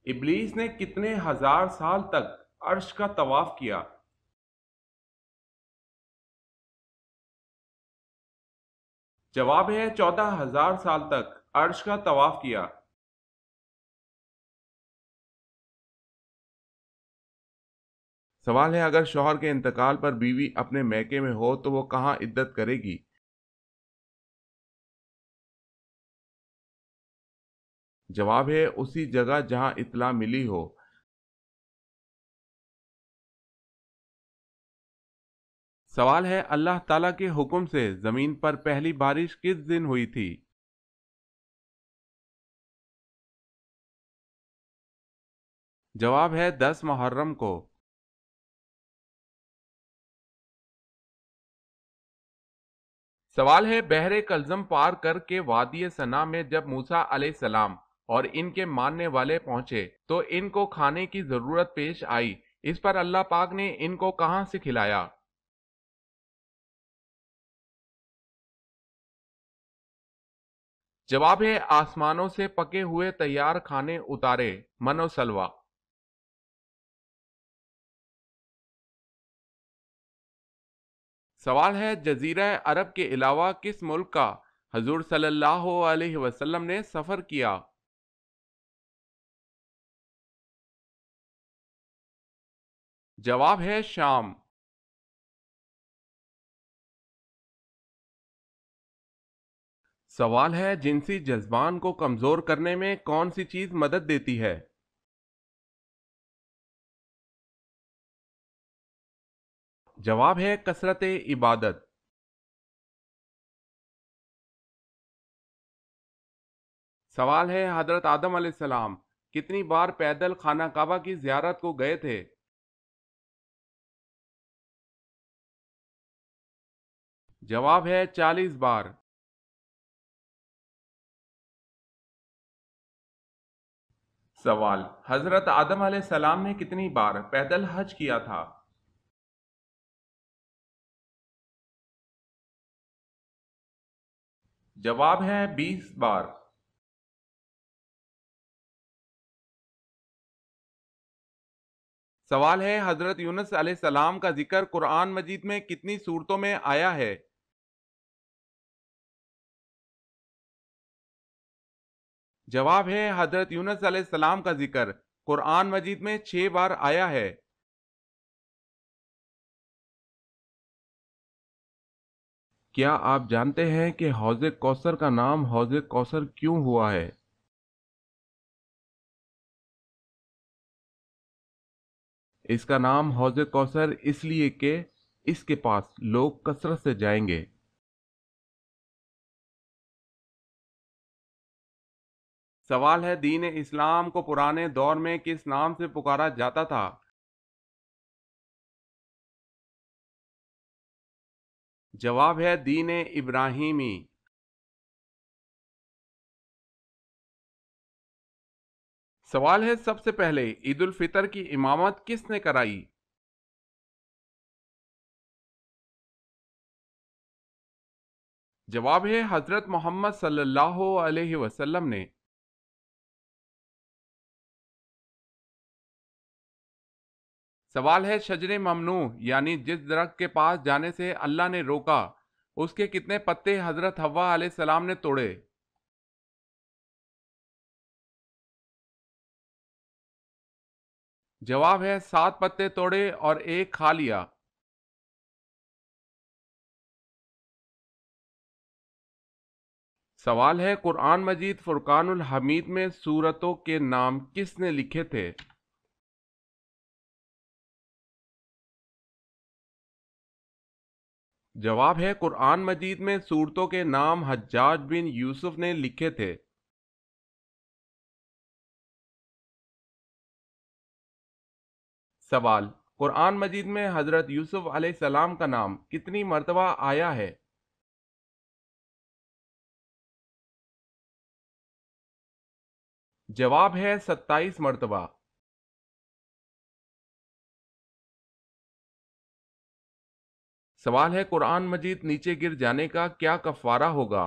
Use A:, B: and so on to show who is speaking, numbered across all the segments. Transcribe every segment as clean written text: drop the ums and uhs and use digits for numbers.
A: ابلیس نے کتنے ہزار سال تک عرش کا طواف کیا؟ جواب ہے 14,000 سال تک عرش کا طواف کیا۔ سوال ہے اگر شوہر کے انتقال پر بیوی اپنے میکے میں ہو تو وہ کہاں عدت کرے گی؟ جواب ہے اسی جگہ جہاں اطلاع ملی ہو۔ سوال ہے اللہ تعالیٰ کے حکم سے زمین پر پہلی بارش کس دن ہوئی تھی؟ جواب ہے 10 محرم کو۔ سوال ہے بحر کلزم پار کر کے وادی سنا میں جب موسیٰ علیہ السلام اور ان کے ماننے والے پہنچے تو ان کو کھانے کی ضرورت پیش آئی، اس پر اللہ پاک نے ان کو کہاں سے کھلایا؟ جواب ہے آسمانوں سے پکے ہوئے تیار کھانے اتارے، من و سلوہ۔ سوال ہے جزیرہ عرب کے علاوہ کس ملک کا حضور صلی اللہ علیہ وسلم نے سفر کیا؟ جواب ہے شام۔ سوال ہے جنسی جذبان کو کمزور کرنے میں کون سی چیز مدد دیتی ہے؟ جواب ہے کثرت عبادت۔ سوال ہے حضرت آدم علیہ السلام کتنی بار پیدل خانہ کعبہ کی زیارت کو گئے تھے؟ جواب ہے 40 بار۔ سوال حضرت آدم علیہ السلام نے کتنی بار پیدل حج کیا تھا؟ جواب ہے 20 بار۔ سوال ہے حضرت یونس علیہ السلام کا ذکر قرآن مجید میں کتنی صورتوں میں آیا ہے؟ جواب ہے حضرت یونس علیہ السلام کا ذکر قرآن مجید میں 6 بار آیا ہے۔ کیا آپ جانتے ہیں کہ حوض کوثر کا نام حوض کوثر کیوں ہوا ہے؟ اس کا نام حوض کوثر اس لیے کہ اس کے پاس لوگ کثرت سے جائیں گے۔ سوال ہے دین اسلام کو پرانے دور میں کس نام سے پکارا جاتا تھا؟ جواب ہے دین ابراہیمی۔ سوال ہے سب سے پہلے عید الفطر کی امامت کس نے کرائی؟ جواب ہے حضرت محمد صلی اللہ علیہ وسلم نے۔ سوال ہے شجر ممنوع یعنی جس درخت کے پاس جانے سے اللہ نے روکا اس کے کتنے پتے حضرت حوا علیہ السلام نے توڑے؟ جواب ہے 7 پتے توڑے اور ایک کھا لیا۔ سوال ہے قرآن مجید فرقان الحمید میں سورتوں کے نام کس نے لکھے تھے؟ جواب ہے قرآن مجید میں سورتوں کے نام حجاج بن یوسف نے لکھے تھے۔ سوال قرآن مجید میں حضرت یوسف علیہ السلام کا نام کتنی مرتبہ آیا ہے؟ جواب ہے 27 مرتبہ۔ سوال ہے قرآن مجید نیچے گر جانے کا کیا کفارہ ہوگا؟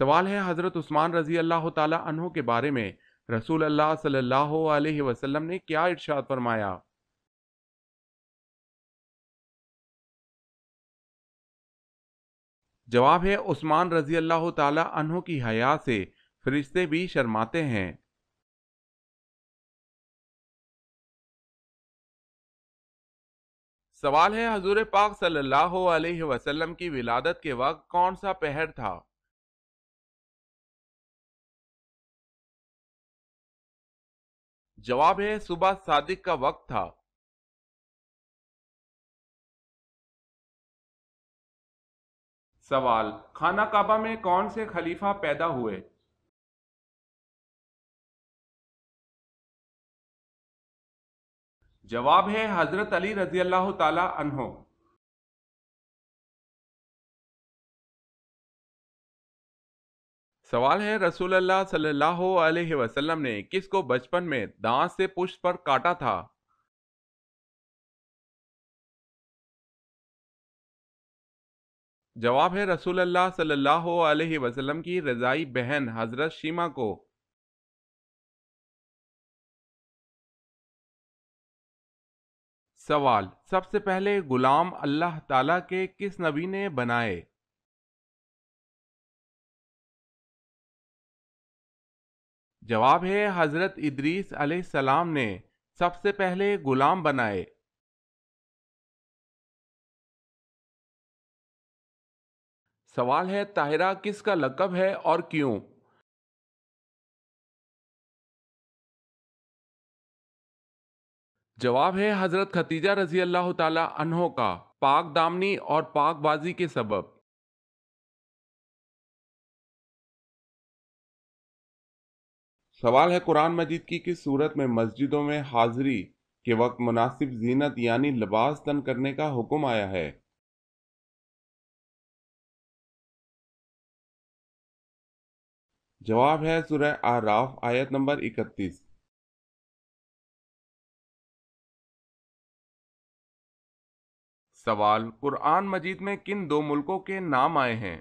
A: سوال ہے حضرت عثمان رضی اللہ تعالی عنہ کے بارے میں رسول اللہ صلی اللہ علیہ وسلم نے کیا ارشاد فرمایا؟ جواب ہے عثمان رضی اللہ تعالی عنہ کی حیا سے فرشتے بھی شرماتے ہیں۔ سوال ہے حضور پاک صلی اللہ علیہ وسلم کی ولادت کے وقت کون سا پہر تھا؟ جواب ہے صبح صادق کا وقت تھا۔ سوال، خانہ کعبہ میں کون سے خلیفہ پیدا ہوئے؟ جواب ہے حضرت علی رضی اللہ تعالی عنہ۔ سوال ہے رسول اللہ صلی اللہ علیہ وسلم نے کس کو بچپن میں دانت سے پشت پر کاٹا تھا؟ جواب ہے رسول اللہ صلی اللہ علیہ وسلم کی رضائی بہن حضرت شیمہ کو۔ سوال، سب سے پہلے غلام اللہ تعالیٰ کے کس نبی نے بنائے؟ جواب ہے حضرت ادریس علیہ السلام نے سب سے پہلے غلام بنائے۔ سوال ہے طاہرہ کس کا لقب ہے اور کیوں؟ جواب ہے حضرت ختیجہ رضی اللہ تعالی عنہ کا، پاک دامنی اور پاک بازی کے سبب۔ سوال ہے قرآن مجید کی کس صورت میں مسجدوں میں حاضری کے وقت مناسب زینت یعنی لباس تن کرنے کا حکم آیا ہے؟ جواب ہے سورہ اعراف آیت نمبر 31۔ سوال، قرآن مجید میں کن دو ملکوں کے نام آئے ہیں؟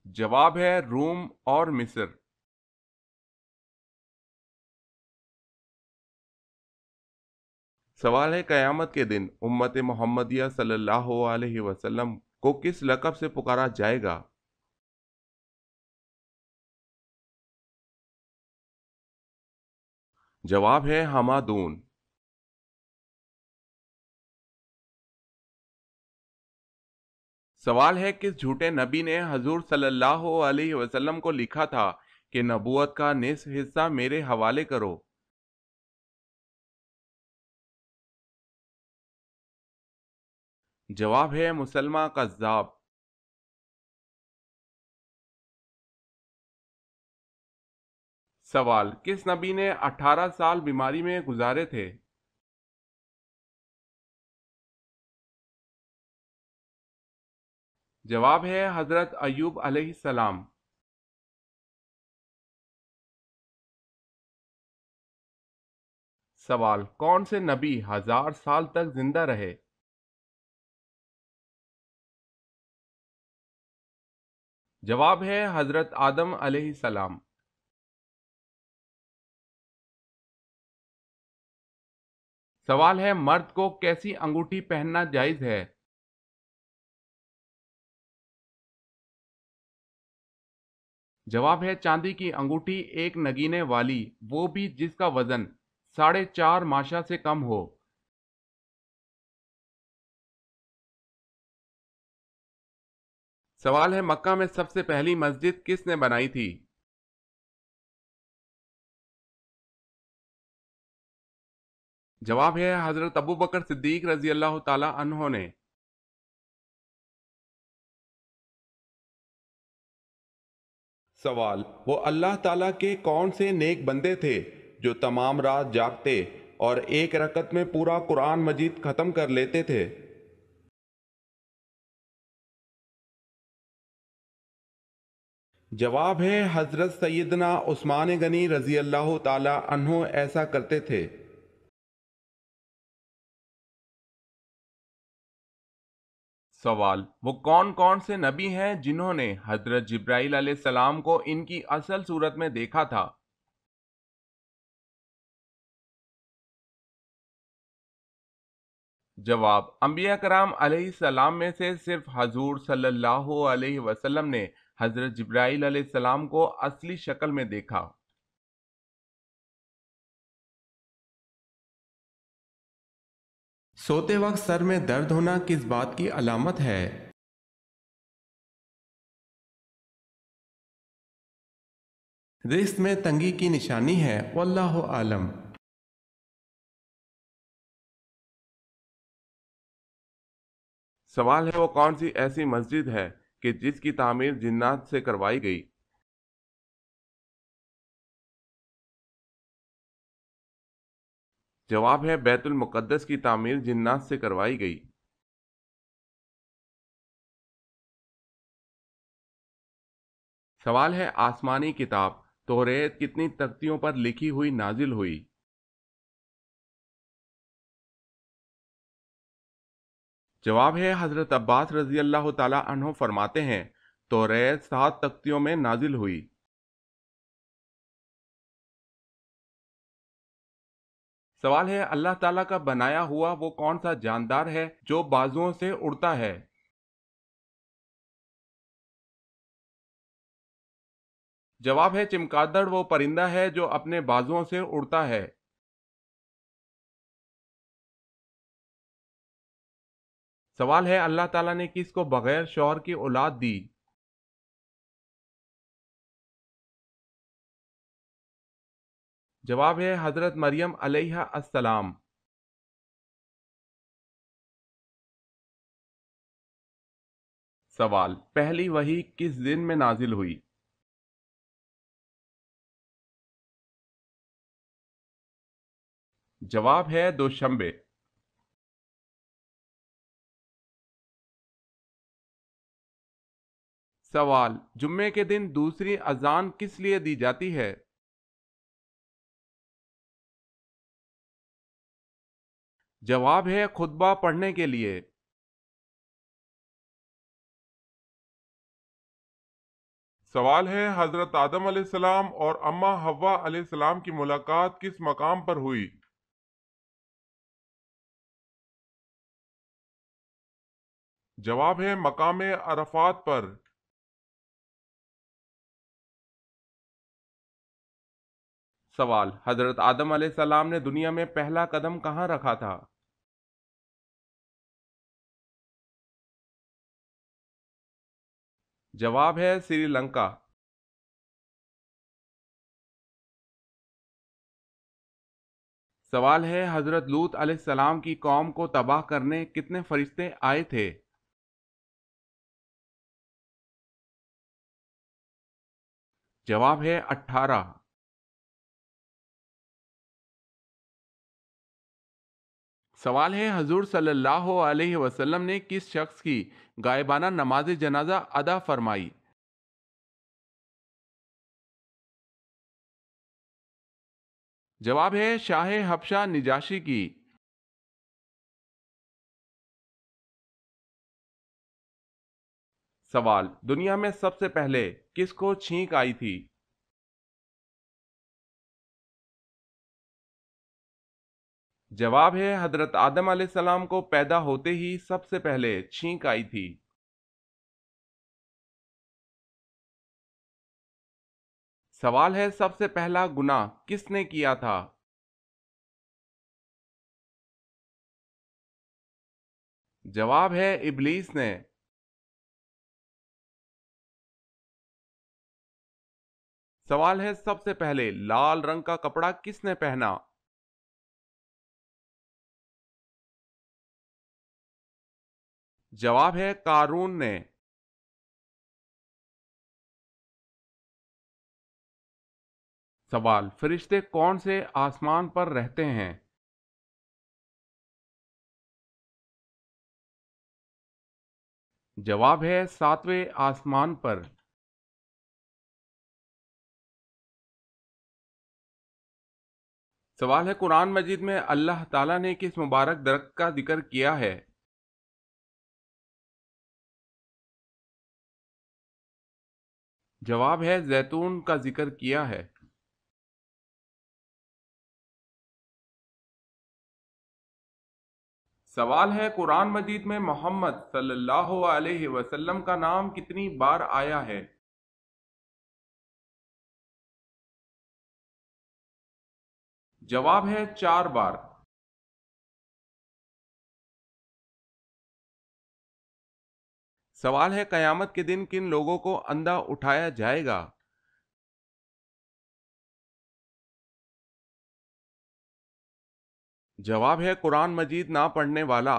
A: جواب ہے روم اور مصر۔ سوال ہے قیامت کے دن امت محمدیہ صلی اللہ علیہ وسلم کو کس لقب سے پکارا جائے گا؟ جواب ہے حمادون۔ سوال ہے کس جھوٹے نبی نے حضور صلی اللہ علیہ وسلم کو لکھا تھا کہ نبوت کا نصف حصہ میرے حوالے کرو؟ جواب ہے مسلمہ کذاب۔ سوال، کس نبی نے 18 سال بیماری میں گزارے تھے؟ جواب ہے حضرت ایوب علیہ السلام۔ سوال، کون سے نبی 1000 سال تک زندہ رہے؟ جواب ہے حضرت آدم علیہ السلام۔ سوال ہے مرد کو کیسی انگوٹھی پہننا جائز ہے؟ جواب ہے چاندی کی انگوٹھی ایک نگینے والی، وہ بھی جس کا وزن 4.5 ماشا سے کم ہو۔ سوال ہے مکہ میں سب سے پہلی مسجد کس نے بنائی تھی؟ جواب ہے حضرت ابو بکر صدیق رضی اللہ تعالی عنہ نے۔ سوال، وہ اللہ تعالیٰ کے کون سے نیک بندے تھے جو تمام رات جاگتے اور ایک رکعت میں پورا قرآن مجید ختم کر لیتے تھے؟ جواب ہے حضرت سیدنا عثمان غنی رضی اللہ تعالی عنہ ایسا کرتے تھے۔ سوال: وہ کون کون سے نبی ہیں جنہوں نے حضرت جبرائیل علیہ السلام کو ان کی اصل صورت میں دیکھا تھا؟ جواب: انبیاء کرام علیہ السلام میں سے صرف حضور صلی اللہ علیہ وسلم نے حضرت جبرائیل علیہ السلام کو اصلی شکل میں دیکھا۔ سوتے وقت سر میں درد ہونا کس بات کی علامت ہے؟ رزق میں تنگی کی نشانی ہے، واللہ عالم۔ سوال ہے: وہ کون سی ایسی مسجد ہے کہ جس کی تعمیر جنات سے کروائی گئی؟ جواب ہے: بیت المقدس کی تعمیر جنات سے کروائی گئی۔ سوال ہے: آسمانی کتاب توریت کتنی تختیوں پر لکھی ہوئی نازل ہوئی؟ جواب ہے: حضرت عباس رضی اللہ تعالی عنہ فرماتے ہیں توریت 7 تختیوں میں نازل ہوئی۔ سوال ہے: اللہ تعالیٰ کا بنایا ہوا وہ کون سا جاندار ہے جو بازوؤں سے اڑتا ہے؟ جواب ہے: چمگادڑ وہ پرندہ ہے جو اپنے بازوؤں سے اڑتا ہے۔ سوال ہے: اللہ تعالیٰ نے کس کو بغیر شوہر کی اولاد دی؟ جواب ہے: حضرت مریم علیہ السلام۔ سوال: پہلی وحی کس دن میں نازل ہوئی؟ جواب ہے: دوشنبے۔ سوال: جمعے کے دن دوسری اذان کس لیے دی جاتی ہے؟ جواب ہے: خطبہ پڑھنے کے لیے۔ سوال ہے: حضرت آدم علیہ السلام اور اماں حوا علیہ السلام کی ملاقات کس مقام پر ہوئی؟ جواب ہے: مقام عرفات پر۔ سوال: حضرت آدم علیہ السلام نے دنیا میں پہلا قدم کہاں رکھا تھا؟ جواب ہے: سری لنکا۔ سوال ہے: حضرت لوط علیہ السلام کی قوم کو تباہ کرنے کتنے فرشتے آئے تھے؟ جواب ہے: 18۔ سوال ہے: حضور صلی اللہ علیہ وسلم نے کس شخص کی غائبانہ نماز جنازہ ادا فرمائی؟ جواب ہے: شاہ حبشہ نجاشی کی۔ سوال: دنیا میں سب سے پہلے کس کو چھینک آئی تھی؟ جواب ہے: حضرت آدم علیہ السلام کو پیدا ہوتے ہی سب سے پہلے چھینک آئی تھی۔ سوال ہے: سب سے پہلا گناہ کس نے کیا تھا؟ جواب ہے: ابلیس نے۔ سوال ہے: سب سے پہلے لال رنگ کا کپڑا کس نے پہنا؟ جواب ہے: قارون نے۔ سوال: فرشتے کون سے آسمان پر رہتے ہیں؟ جواب ہے: 7ویں آسمان پر۔ سوال ہے: قرآن مجید میں اللہ تعالیٰ نے کس مبارک درخت کا ذکر کیا ہے؟ جواب ہے زیتون کا ذکر کیا ہے۔ سوال ہے قرآن مجید میں محمد صلی اللہ علیہ وسلم کا نام کتنی بار آیا ہے؟ جواب ہے 4 بار۔ سوال ہے قیامت کے دن کن لوگوں کو اندھا اٹھایا جائے گا؟ جواب ہے قرآن مجید نہ پڑھنے والا۔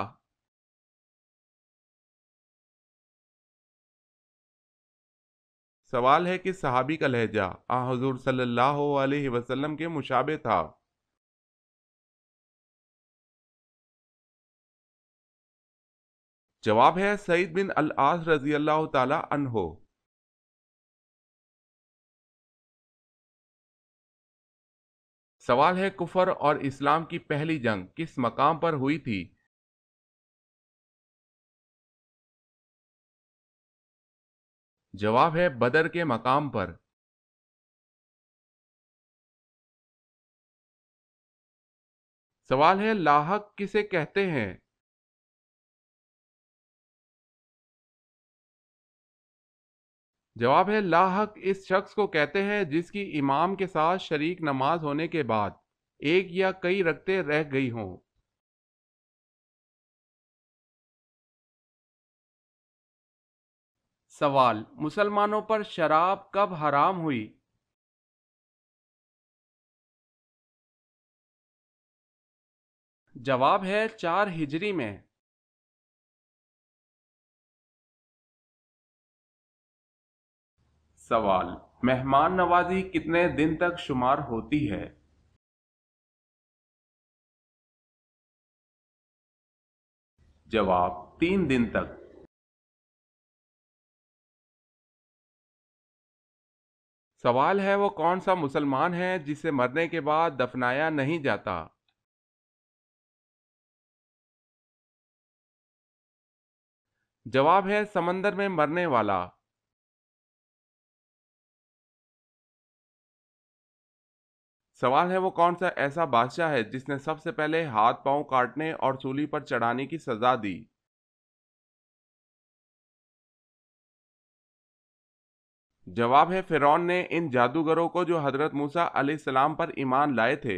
A: سوال ہے کہ صحابی کا لہجہ حضور صلی اللہ علیہ وسلم کے مشابہ تھا؟ جواب ہے سعید بن العاص رضی اللہ تعالی عنہ۔ سوال ہے کفر اور اسلام کی پہلی جنگ کس مقام پر ہوئی تھی؟ جواب ہے بدر کے مقام پر۔ سوال ہے لاحق کسے کہتے ہیں؟ جواب ہے لاحق اس شخص کو کہتے ہیں جس کی امام کے ساتھ شریک نماز ہونے کے بعد ایک یا کئی رکعتیں رہ گئی ہوں۔ سوال مسلمانوں پر شراب کب حرام ہوئی؟ جواب ہے 4 ہجری میں۔ سوال مہمان نوازی کتنے دن تک شمار ہوتی ہے؟ جواب 3 دن تک۔ سوال ہے وہ کون سا مسلمان ہے جسے مرنے کے بعد دفنایا نہیں جاتا؟ جواب ہے سمندر میں مرنے والا۔ سوال ہے وہ کون سا ایسا بادشاہ ہے جس نے سب سے پہلے ہاتھ پاؤں کاٹنے اور سولی پر چڑھانے کی سزا دی؟ جواب ہے فرعون نے ان جادوگروں کو جو حضرت موسیٰ علیہ السلام پر ایمان لائے تھے۔